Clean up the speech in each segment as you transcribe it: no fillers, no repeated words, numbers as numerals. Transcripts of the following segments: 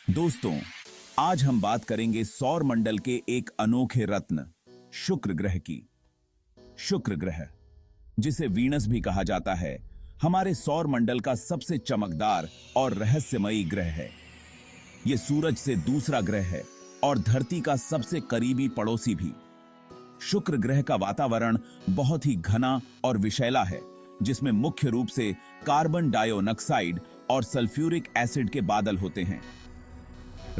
दोस्तों, आज हम बात करेंगे सौर मंडल के एक अनोखे रत्न शुक्र ग्रह की। शुक्र ग्रह, जिसे वीनस भी कहा जाता है, हमारे सौर मंडल का सबसे चमकदार और रहस्यमयी ग्रह है। यह सूरज से दूसरा ग्रह है और धरती का सबसे करीबी पड़ोसी भी। शुक्र ग्रह का वातावरण बहुत ही घना और विषैला है, जिसमें मुख्य रूप से कार्बन डाइऑक्साइड और सल्फ्यूरिक एसिड के बादल होते हैं।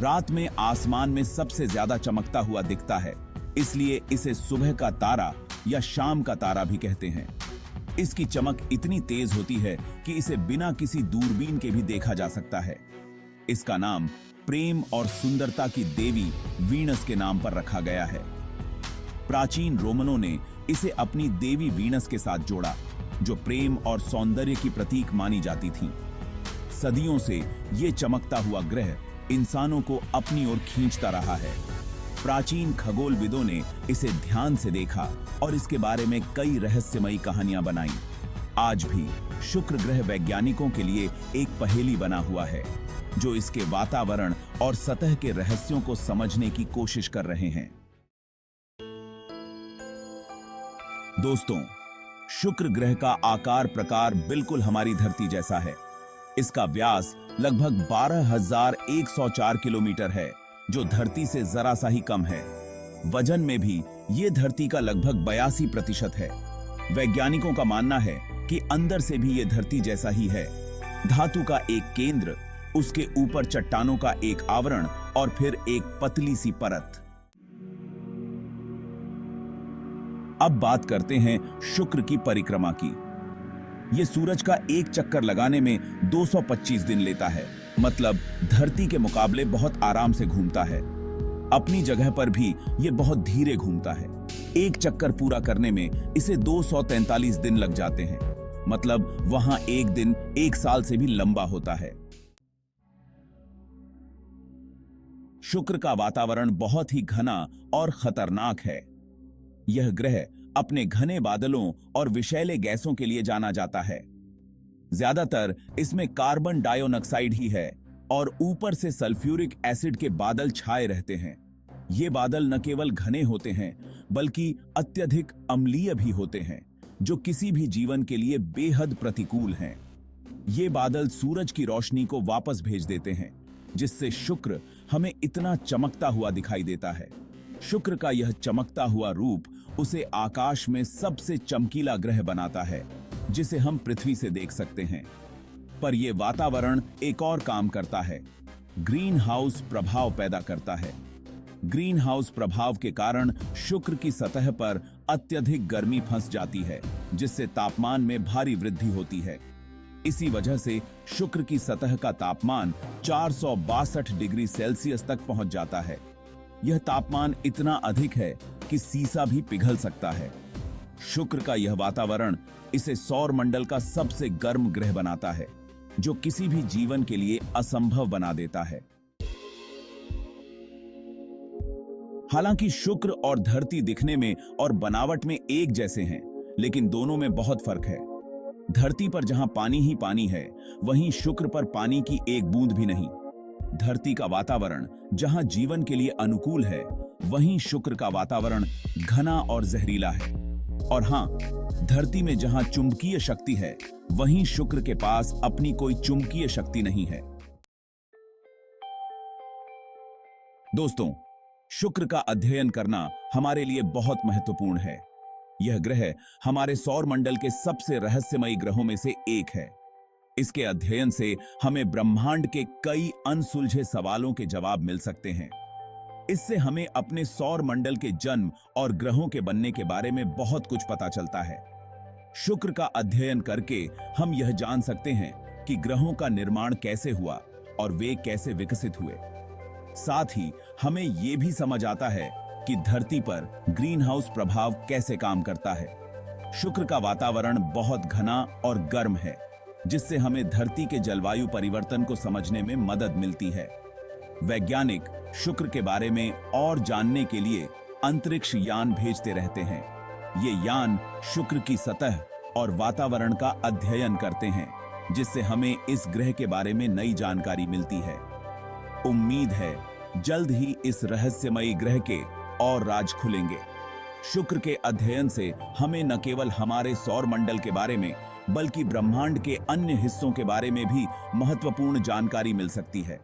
रात में आसमान में सबसे ज्यादा चमकता हुआ दिखता है, इसलिए इसे सुबह का तारा या शाम का तारा भी कहते हैं। इसकी चमक इतनी तेज होती है कि इसे बिना किसी दूरबीन के भी देखा जा सकता है। इसका नाम प्रेम और सुंदरता की देवी वीनस के नाम पर रखा गया है। प्राचीन रोमनों ने इसे अपनी देवी वीनस के साथ जोड़ा, जो प्रेम और सौंदर्य की प्रतीक मानी जाती थी। सदियों से ये चमकता हुआ ग्रह इंसानों को अपनी ओर खींचता रहा है। प्राचीन खगोलविदों ने इसे ध्यान से देखा और इसके बारे में कई रहस्यमयी कहानियां बनाई। आज भी शुक्र ग्रह वैज्ञानिकों के लिए एक पहेली बना हुआ है, जो इसके वातावरण और सतह के रहस्यों को समझने की कोशिश कर रहे हैं। दोस्तों, शुक्र ग्रह का आकार प्रकार बिल्कुल हमारी धरती जैसा है। इसका व्यास लगभग 12,104 किलोमीटर है, जो धरती से जरा सा ही कम है। वजन में भी ये धरती का लगभग 82% है। वैज्ञानिकों का मानना है कि अंदर से भी ये धरती जैसा ही है। धातु का एक केंद्र, उसके ऊपर चट्टानों का एक आवरण और फिर एक पतली सी परत। अब बात करते हैं शुक्र की परिक्रमा की। यह सूरज का एक चक्कर लगाने में 225 दिन लेता है, मतलब धरती के मुकाबले बहुत आराम से घूमता है। अपनी जगह पर भी यह बहुत धीरे घूमता है। एक चक्कर पूरा करने में इसे 243 दिन लग जाते हैं, मतलब वहां एक दिन एक साल से भी लंबा होता है। शुक्र का वातावरण बहुत ही घना और खतरनाक है। यह ग्रह अपने घने बादलों और विषैले गैसों के लिए जाना जाता है। ज्यादातर इसमें कार्बन डाइऑक्साइड ही है और ऊपर से सल्फ्यूरिक एसिड के बादल छाए रहते हैं। ये बादल न केवल घने होते हैं, बल्कि अत्यधिक अम्लीय भी होते हैं, जो किसी भी जीवन के लिए बेहद प्रतिकूल हैं। ये बादल सूरज की रोशनी को वापस भेज देते हैं, जिससे शुक्र हमें इतना चमकता हुआ दिखाई देता है। शुक्र का यह चमकता हुआ रूप उसे आकाश में सबसे चमकीला ग्रह बनाता है, जिसे हम पृथ्वी से देख सकते हैं। पर यह वातावरण एक और काम करता है, ग्रीन हाउस प्रभाव पैदा करता है। ग्रीन हाउस प्रभाव के कारण शुक्र की सतह पर अत्यधिक गर्मी फंस जाती है, जिससे तापमान में भारी वृद्धि होती है। इसी वजह से शुक्र की सतह का तापमान 462 डिग्री सेल्सियस तक पहुंच जाता है। यह तापमान इतना अधिक है कि सीसा भी पिघल सकता है। शुक्र का यह वातावरण इसे सौर मंडल का सबसे गर्म ग्रह बनाता है, जो किसी भी जीवन के लिए असंभव बना देता है। हालांकि शुक्र और धरती दिखने में और बनावट में एक जैसे हैं, लेकिन दोनों में बहुत फर्क है। धरती पर जहां पानी ही पानी है, वहीं शुक्र पर पानी की एक बूंद भी नहीं। धरती का वातावरण जहां जीवन के लिए अनुकूल है, वहीं शुक्र का वातावरण घना और जहरीला है। और हां, धरती में जहां चुंबकीय शक्ति है, वहीं शुक्र के पास अपनी कोई चुंबकीय शक्ति नहीं है। दोस्तों, शुक्र का अध्ययन करना हमारे लिए बहुत महत्वपूर्ण है। यह ग्रह हमारे सौर मंडल के सबसे रहस्यमयी ग्रहों में से एक है। इसके अध्ययन से हमें ब्रह्मांड के कई अनसुलझे सवालों के जवाब मिल सकते हैं। इससे हमें अपने सौर मंडल के जन्म और ग्रहों के बनने के बारे में बहुत कुछ पता चलता है। शुक्र का अध्ययन करके हम यह जान सकते हैं कि ग्रहों का निर्माण कैसे हुआ और वे कैसे विकसित हुए। साथ ही हमें यह भी समझ आता है कि धरती पर ग्रीन हाउस प्रभाव कैसे काम करता है। शुक्र का वातावरण बहुत घना और गर्म है, जिससे हमें धरती के जलवायु परिवर्तन को समझने में मदद मिलती है। वैज्ञानिक शुक्र के बारे में और जानने के लिए अंतरिक्ष यान भेजते रहते हैं। ये यान शुक्र की सतह और वातावरण का अध्ययन करते हैं, जिससे हमें इस ग्रह के बारे में नई जानकारी मिलती है। उम्मीद है जल्द ही इस रहस्यमयी ग्रह के और राज खुलेंगे। शुक्र के अध्ययन से हमें न केवल हमारे सौर मंडल के बारे में बल्कि ब्रह्मांड के अन्य हिस्सों के बारे में भी महत्वपूर्ण जानकारी मिल सकती है।